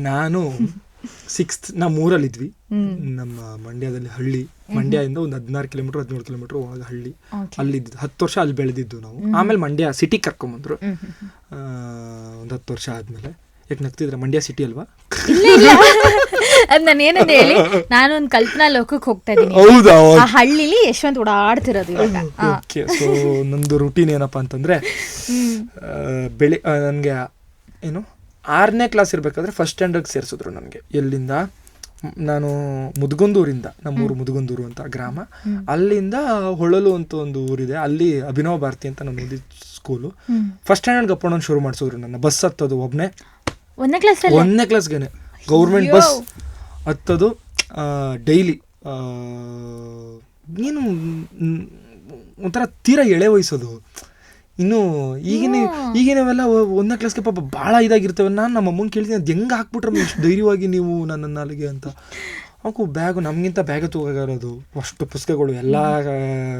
ನಾನು 6th ನಮ್ಮೂರಲ್ಲಿದ್ವಿ, ನಮ್ಮ ಮಂಡ್ಯದಲ್ಲಿ ಹಳ್ಳಿ, ಮಂಡ್ಯದಿಂದ ಒಂದು 16 ಕಿಲೋಮೀಟರ್ 17 ಕಿಲೋಮೀಟರ್ ಒಳಗೆ ಹಳ್ಳಿ. ಅಲ್ಲಿದ್ದು 10 ವರ್ಷ ಅಲ್ಲಿ ಬೆಳೆದಿದ್ದು ನಾವು. ಆಮೇಲೆ ಮಂಡ್ಯ ಸಿಟಿ ಕರ್ಕೊಂಬಂದ್ರು ಒಂದು 10 ವರ್ಷ ಆದ್ಮೇಲೆ. ಯಾಕೆ ನಗ್ತಿದ್ರೆ? ಮಂಡ್ಯ ಸಿಟಿ ಅಲ್ವಾ? ಅದ್ ನಾನು ಏನಂತ ಹೇಳಿ, ನಾನು ಒಂದು ಕಲ್ಪನಾ ಲೋಕಕ್ಕೆ ಹೋಗ್ತಾ ಇದ್ದೀನಿ. ಹೌದಾ? ಆ ಹಳ್ಳಿಲಿ ಯಶವಂತ್ ಓಡಾಡ್ತಿರೋದು ಇವಾಗ. ಓಕೆ. ಸೊ ನಂದು ರೂಟೀನ್ ಏನಪ್ಪಾ ಅಂತಂದ್ರೆ, ನನಗೆ ಏನು 6ನೇ ಕ್ಲಾಸ್ ಇರಬೇಕಾದ್ರೆ ಫಸ್ಟ್ ಸ್ಟ್ಯಾಂಡರ್ಡ್ಗೆ ಸೇರಿಸಿದ್ರು ನನಗೆ. ಎಲ್ಲಿಂದ? ನಾನು ಮುದ್ಗುಂದೂರಿಂದ, ನಮ್ಮೂರು ಮುದ್ಗುಂದೂರು ಅಂತ ಗ್ರಾಮ, ಅಲ್ಲಿಂದ ಹೊಳಲು ಅಂತ ಒಂದು ಊರಿದೆ, ಅಲ್ಲಿ ಅಭಿನವ ಭಾರತಿ ಅಂತ ನಾನು ಓದಿದ ಸ್ಕೂಲು. ಫಸ್ಟ್ ಸ್ಟ್ಯಾಂಡರ್ಡ್ಗೆ ಅಪ್ ಡೌನ್ ಶುರು ಮಾಡಿಸಿದ್ರು ನನ್ನ. ಬಸ್ ಹತ್ತೋದು ಒಬ್ಬನೇ, 1ನೇ ಕ್ಲಾಸ್ಗೆ ಗೌರ್ಮೆಂಟ್ ಬಸ್ ಹತ್ತೋದು ಡೈಲಿ. ನೀನು ಒಂಥರ ತೀರಾ ಎಳೆ ವಯಸ್ಸೋದು. ಇನ್ನು ಈಗಿನವೆಲ್ಲ 1ನೇ ಕ್ಲಾಸ್ಗೆ ಪಾಪ ಭಾಳ ಇದಾಗಿರ್ತವೆ. ನಾನು ನಮ್ಮ ಅಮ್ಮನ ಕೇಳ್ತೀನಿ, ಅದು ಹೆಂಗೆ ಹಾಕ್ಬಿಟ್ರೆ ಇಷ್ಟು ಧೈರ್ಯವಾಗಿ ನೀವು ನನ್ನ ಅಲ್ಲಿಗೆ ಅಂತ. ಅವಕ್ಕೂ ಬ್ಯಾಗು ನಮಗಿಂತ ಬ್ಯಾಗೇ ತಗೋಗಾರೋದು, ಅಷ್ಟು ಪುಸ್ತಕಗಳು, ಎಲ್ಲ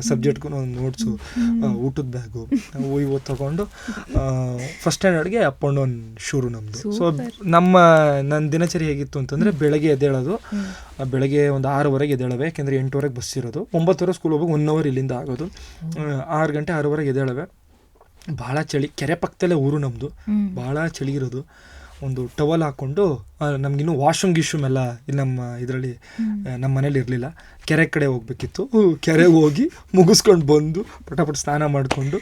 ಸಬ್ಜೆಕ್ಟ್ಗೂ ನೋಟ್ಸು, ಊಟದ ಬ್ಯಾಗು ಇವು ತಗೊಂಡು ಫಸ್ಟ್ ಸ್ಟ್ಯಾಂಡರ್ಡ್ಗೆ ಅಪ್ ಆ್ಯಂಡ್ ಡೌನ್ ಶುರು ನಮ್ಮದು. ಸೊ ನನ್ನ ದಿನಚರಿ ಹೇಗಿತ್ತು ಅಂತಂದರೆ, ಬೆಳಗ್ಗೆ ಎದ್ದೇಳೋದು, ಬೆಳಗ್ಗೆ ಒಂದು 6:00 ಎದ್ದೇಳವೆ, ಯಾಕೆಂದರೆ 8:00 ಬಸ್ ಇರೋದು, 9:00 ಸ್ಕೂಲ್ ಹೋಗೋದು, 1 ಅವರ್ ಇಲ್ಲಿಂದ ಆಗೋದು. 6 ಗಂಟೆ 6:00 ಎದ್ದೇಳವೆ. ಭಾಳ ಚಳಿ, ಕೆರೆ ಪಕ್ಕದಲ್ಲೇ ಊರು ನಮ್ಮದು, ಭಾಳ ಚಳಿ ಇರೋದು. ಒಂದು ಟವಲ್ ಹಾಕ್ಕೊಂಡು, ನಮಗಿನ್ನೂ ವಾಶ್ರೂಮ್ ಗಿಶ್ರೂಮ್ ಎಲ್ಲ ಇಲ್ಲಿ ಇದರಲ್ಲಿ ನಮ್ಮ ಮನೇಲಿ ಇರಲಿಲ್ಲ, ಕೆರೆ ಕಡೆ ಹೋಗ್ಬೇಕಿತ್ತು. ಕೆರೆಗೆ ಹೋಗಿ ಮುಗಿಸ್ಕೊಂಡು ಬಂದು ಪಟಾಪಟ್ ಸ್ನಾನ ಮಾಡಿಕೊಂಡು,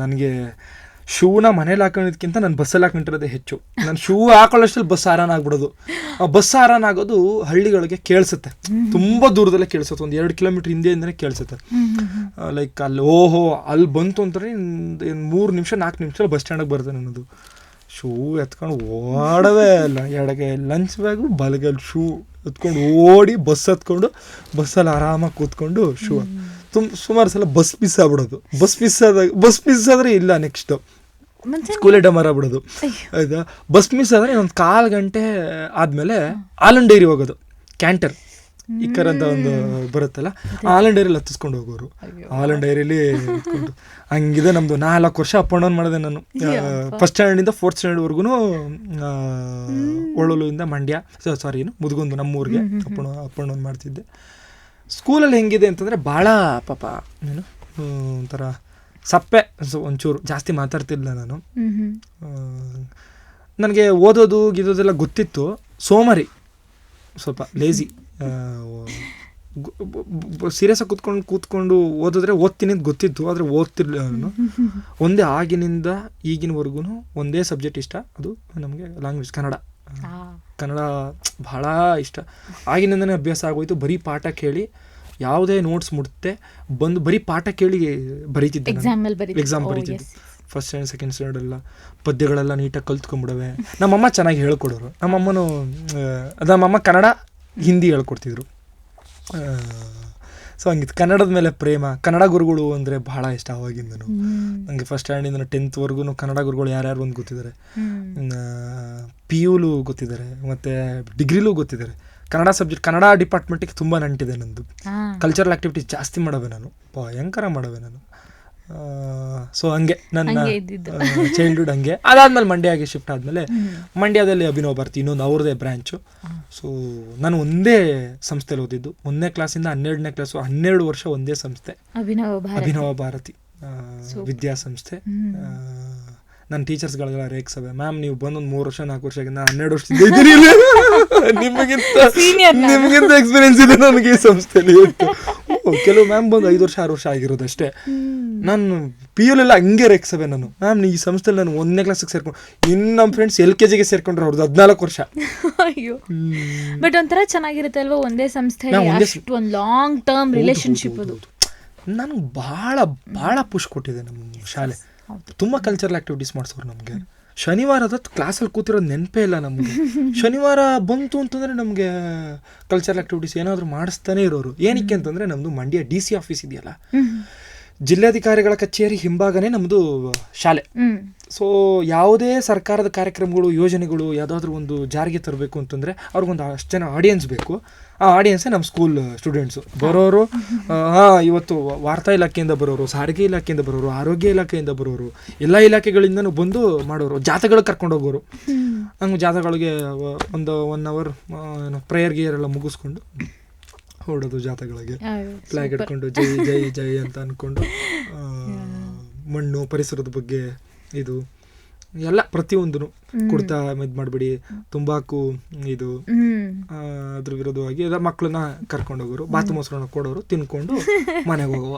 ನನಗೆ ಶೂನ ಮನೇಲಿ ಹಾಕೊಂಡಿದ್ಕಿಂತ ನಾನು ಬಸ್ಸಲ್ಲಿ ಹಾಕೊಂಡಿರೋದೇ ಹೆಚ್ಚು. ನಾನು ಶೂ ಹಾಕೊಳ್ಳೋಷ್ಟಲ್ಲಿ ಬಸ್ ಆರಾನ್ ಆಗ್ಬಿಡೋದು. ಬಸ್ ಆರಾನ್ ಆಗೋದು ಹಳ್ಳಿಗಳಿಗೆ ಕೇಳಿಸುತ್ತೆ, ತುಂಬ ದೂರದಲ್ಲೇ ಕೇಳಿಸುತ್ತೆ, ಒಂದು 2 ಕಿಲೋಮೀಟ್ರ್ ಹಿಂದೆಯಿಂದನೇ ಕೇಳಿಸುತ್ತೆ. ಲೈಕ್ ಅಲ್ಲಿ ಅಲ್ಲಿ ಬಂತು ಅಂತಾರೆ 3 ನಿಮಿಷ 4 ನಿಮಿಷ ಬಸ್ ಸ್ಟ್ಯಾಂಡಿಗೆ ಬರ್ತೇನೆ ಅನ್ನೋದು. ಶೂ ಎತ್ಕೊಂಡು ಓಡವೇ ಅಲ್ಲ, ಎಡಗೆ ಲಂಚ್ ಬ್ಯಾಗು, ಬಲಗಲ್ಲಿ ಶೂ ಎತ್ಕೊಂಡು ಓಡಿ ಬಸ್ ಹತ್ಕೊಂಡು ಬಸ್ಸಲ್ಲಿ ಆರಾಮಾಗಿ ಕೂತ್ಕೊಂಡು ಶೂ ಸುಮಾರು ಸಲ ಬಸ್ ಮಿಸ್ ಆಗ್ಬಿಡೋದು. ಬಸ್ ಮಿಸ್ ಆದರೆ ಇಲ್ಲ, ನೆಕ್ಸ್ಟು ಸ್ಕೂಲೇ ಡಮರ್ ಆಗ್ಬಿಡೋದು. ಆಯ್ತಾ? ಬಸ್ ಮಿಸ್ ಆದರೆ ಒಂದು 1/4 ಗಂಟೆ ಆದಮೇಲೆ ಹಾಲನ್ ಡೈರಿ ಹೋಗೋದು, ಕ್ಯಾಂಟರ್ ಇಕ್ಕರ್ ಅಂತ ಒಂದು ಬರುತ್ತಲ್ಲ, ಹಾಲನ್ ಡೈರಿಲಿ ಹತ್ತಿಸ್ಕೊಂಡು ಹೋಗೋರು. ಹಾಲನ್ ಡೈರಿಲಿ ಹತ್ಕೊಂಡು ಹಂಗಿದೆ ನಮ್ಮದು 4 ವರ್ಷ ಅಪ್ ಆ್ಯಂಡ್ ಡೌನ್ ಮಾಡಿದೆ ನಾನು. ಫಸ್ಟ್ ಸ್ಟ್ಯಾಂಡರ್ಡಿಂದ 4th ಸ್ಟ್ಯಾಂಡರ್ಡ್ವರೆಗೂ ಒಳಲುವಿಂದ ಮಂಡ್ಯ, ಮುದ್ಗುಂದು ನಮ್ಮೂರಿಗೆ ಅಪ್ ಆ್ಯಂಡ್ ಡೌನ್ ಮಾಡ್ತಿದ್ದೆ. ಸ್ಕೂಲಲ್ಲಿ ಹೆಂಗಿದೆ ಅಂತಂದರೆ, ಭಾಳ ಪಾಪ ಏನು ಒಂಥರ ಸಪ್ಪೆ, ಒಂಚೂರು ಜಾಸ್ತಿ ಮಾತಾಡ್ತಿಲ್ಲ ನಾನು. ನನಗೆ ಓದೋದು ಗಿದೋದೆಲ್ಲ ಗೊತ್ತಿತ್ತು, ಸೋಮಾರಿ, ಸ್ವಲ್ಪ ಲೇಜಿ. ಸೀರಿಯಸ್ಸಾಗಿ ಕೂತ್ಕೊಂಡು ಓದಿದ್ರೆ ಓದ್ತೀನಿ ಅಂತ ಗೊತ್ತಿತ್ತು, ಆದರೆ ಓದ್ತಿರ್ಲಿಲ್ಲ ನಾನು. ಒಂದೇ ಆಗಿನಿಂದ ಈಗಿನವರೆಗೂ ಒಂದೇ ಸಬ್ಜೆಕ್ಟ್ ಇಷ್ಟ, ಅದು ನಮಗೆ ಲ್ಯಾಂಗ್ವೇಜ್ ಕನ್ನಡ ಭಾಳ ಇಷ್ಟ. ಆಗಿನಿಂದನೇ ಅಭ್ಯಾಸ ಆಗೋಯ್ತು. ಬರೀ ಪಾಠ ಕೇಳಿ, ಯಾವುದೇ ನೋಟ್ಸ್ ಮುಡುತ್ತೆ ಬಂದು ಬರೀ ಪಾಠ ಕೇಳಿ ಬರೀತಿದ್ದೆ, ಎಕ್ಸಾಮ್ ಬರೀತಿದ್ದೆ. ಫಸ್ಟ್ ಸ್ಟ್ಯಾಂಡರ್ಡ್ ಸೆಕೆಂಡ್ ಸ್ಟ್ಯಾಂಡರ್ಡ್ ಎಲ್ಲ ಪದ್ಯಗಳೆಲ್ಲ ನೀಟಾಗಿ ಕಲ್ತ್ಕೊಂಡ್ಬಿಡವೆ. ನಮ್ಮಮ್ಮ ಚೆನ್ನಾಗಿ ಹೇಳ್ಕೊಡೋರು. ನಮ್ಮಮ್ಮ ಕನ್ನಡ ಹಿಂದಿ ಹೇಳ್ಕೊಡ್ತಿದ್ರು. ಸೊ ಹಂಗಿತ್ತು. ಕನ್ನಡದ ಮೇಲೆ ಪ್ರೇಮ, ಕನ್ನಡ ಗುರುಗಳು ಅಂದರೆ ಭಾಳ ಇಷ್ಟ ಆವಾಗಿಂದನು. ನನಗೆ ಫಸ್ಟ್ ಸ್ಟ್ಯಾಂಡಿಂದ 10th ಕನ್ನಡ ಗುರುಗಳು ಯಾರ್ಯಾರು ಒಂದು ಗೊತ್ತಿದ್ದಾರೆ, PUಲೂ ಗೊತ್ತಿದ್ದಾರೆ, ಮತ್ತು ಡಿಗ್ರಿಲೂ ಗೊತ್ತಿದ್ದಾರೆ. ಕನ್ನಡ ಸಬ್ಜೆಕ್ಟ್, ಕನ್ನಡ ಡಿಪಾರ್ಟ್ಮೆಂಟಿಗೆ ತುಂಬ ನಂಟಿದೆ ನಂದು. ಕಲ್ಚರಲ್ ಆ್ಯಕ್ಟಿವಿಟೀಸ್ ಜಾಸ್ತಿ ಮಾಡವೆ ನಾನು, ಭಯಂಕರ ಮಾಡವೆ ನಾನು. ಸೊ ಹಂಗೆ ನನ್ನ ಚೈಲ್ಡ್ಹುಡ್ ಹಂಗೆ. ಅದಾದಮೇಲೆ ಮಂಡ್ಯಗೆ ಶಿಫ್ಟ್ ಆದಮೇಲೆ ಮಂಡ್ಯದಲ್ಲಿ ಅಭಿನವ ಭಾರತಿ, ಇನ್ನೊಂದು ಅವ್ರದ್ದೇ ಬ್ರ್ಯಾಂಚು. ಸೊ ನಾನು ಒಂದೇ ಸಂಸ್ಥೆಯಲ್ಲಿ ಓದಿದ್ದು, 1ನೇ ಕ್ಲಾಸಿಂದ 12ನೇ ಕ್ಲಾಸು, 12 ವರ್ಷ ಒಂದೇ ಸಂಸ್ಥೆ, ಅಭಿನವ ಭಾರತಿ ವಿದ್ಯಾಸಂಸ್ಥೆ. ನನ್ನ ಟೀಚರ್ಸ್ಗಳಿಗೆಲ್ಲ ರೇಕ್ಸವೆ, ಮ್ಯಾಮ್ ನೀವು ಬಂದೊಂದು 3 ವರ್ಷ 4 ವರ್ಷ ಆಗಿದೆ, ನಾನು 12 ವರ್ಷದಿಂದ ಇದ್ದೀನಿ, ನಿಮಗಿಂತ ಎಕ್ಸ್ಪೀರಿಯನ್ಸ್ ಇದೆ ನನಗೆ ಈ ಸಂಸ್ಥೆಯಲ್ಲಿ. ಕೆಲವು ಮ್ಯಾಮ್ ಬಂದು 5 ವರ್ಷ 6 ವರ್ಷ ಆಗಿರೋದಷ್ಟೇ. ನಾನು PUಲೆಲ್ಲ ಹಂಗೆ ರೇಕ್ಸವೆ ನಾನು, ಮ್ಯಾಮ್ ಈ ಸಂಸ್ಥೆಯಲ್ಲಿ ನಾನು 1ನೇ ಕ್ಲಾಸಿಗೆ ಸೇರ್ಕೊಂಡು, ಇನ್ನು ನಮ್ಮ ಫ್ರೆಂಡ್ಸ್ LKGಗೆ ಸೇರ್ಕೊಂಡ್ರೆ ಅವ್ರದ್ದು 14 ವರ್ಷ. ಅಯ್ಯೋ, ಬಟ್ ಒಂಥರ ಚೆನ್ನಾಗಿರುತ್ತೆ ಅಲ್ವಾ ಒಂದೇ ಸಂಸ್ಥೆ, ಒಂದು ಲಾಂಗ್ ಟರ್ಮ್ ರಿಲೇಶನ್ಶಿಪ್. ಅದು ನನಗೆ ಭಾಳ ಪುಷ್ ಕೊಟ್ಟಿದೆ ನಮ್ಮ ಶಾಲೆ. ತುಂಬ ಕಲ್ಚರಲ್ ಆ್ಯಕ್ಟಿವಿಟೀಸ್ ಮಾಡಿಸೋರು ನಮಗೆ. ಶನಿವಾರದ ಕ್ಲಾಸಲ್ಲಿ ಕೂತಿರೋದು ನೆನಪೇ ಇಲ್ಲ ನಮಗೆ. ಶನಿವಾರ ಬಂತು ಅಂತಂದರೆ ನಮಗೆ ಕಲ್ಚರಲ್ ಆ್ಯಕ್ಟಿವಿಟೀಸ್ ಏನಾದರೂ ಮಾಡಿಸ್ತಾನೆ ಇರೋರು. ಏನಕ್ಕೆ ಅಂತಂದರೆ ನಮ್ಮದು ಮಂಡ್ಯ DC ಆಫೀಸ್ ಇದೆಯಲ್ಲ, ಜಿಲ್ಲಾಧಿಕಾರಿಗಳ ಕಚೇರಿ ಹಿಂಭಾಗನೇ ನಮ್ಮದು ಶಾಲೆ. ಸೊ ಯಾವುದೇ ಸರ್ಕಾರದ ಕಾರ್ಯಕ್ರಮಗಳು ಯೋಜನೆಗಳು ಯಾವುದಾದ್ರೂ ಒಂದು ಜಾರಿಗೆ ತರಬೇಕು ಅಂತಂದರೆ ಅವ್ರಿಗೊಂದು ಅಷ್ಟು ಜನ ಆಡಿಯನ್ಸ್ ಬೇಕು. ಆ ಆಡಿಯನ್ಸೇ ನಮ್ಮ ಸ್ಕೂಲ್ ಸ್ಟೂಡೆಂಟ್ಸು ಬರೋರು. ಇವತ್ತು ವಾರ್ತಾ ಇಲಾಖೆಯಿಂದ ಬರೋರು, ಸಾರಿಗೆ ಇಲಾಖೆಯಿಂದ ಬರೋರು, ಆರೋಗ್ಯ ಇಲಾಖೆಯಿಂದ ಬರೋರು, ಎಲ್ಲ ಇಲಾಖೆಗಳಿಂದನೂ ಬಂದು ಮಾಡೋರು. ಜಾಥಾಗಳಿಗೆ ಕರ್ಕೊಂಡು ಹೋಗೋರು. ಹಂಗೆ ಜಾಥಾಗಳಿಗೆ ಒಂದು 1 ಅವರ್ ಪ್ರೇಯರ್ ಗೇರ್ ಎಲ್ಲ ಮುಗಿಸ್ಕೊಂಡು ಹೊರಡೋದು ಜಾಥಾಗಳಿಗೆ, ಫ್ಲಾಗ್ ಹಿಡ್ಕೊಂಡು ಜೈ ಜೈ ಜೈ ಅಂತ ಅಂದ್ಕೊಂಡು ಮಣ್ಣು ಪರಿಸರದ ಬಗ್ಗೆ ಇದು ಎಲ್ಲ ಪ್ರತಿಯೊಂದೂ ಕುಡ್ತಾ ಇದು ಮಾಡಬೇಡಿ, ತಂಬಾಕು ಇದು ಅದ್ರ ವಿರೋಧವಾಗಿ ಎಲ್ಲ ಮಕ್ಕಳನ್ನ ಕರ್ಕೊಂಡು ಹೋಗೋರು, ಬಾತು ಮೊಸರನ್ನ ಕೊಡೋರು, ತಿನ್ಕೊಂಡು ಮನೆಗೆ ಹೋಗುವ.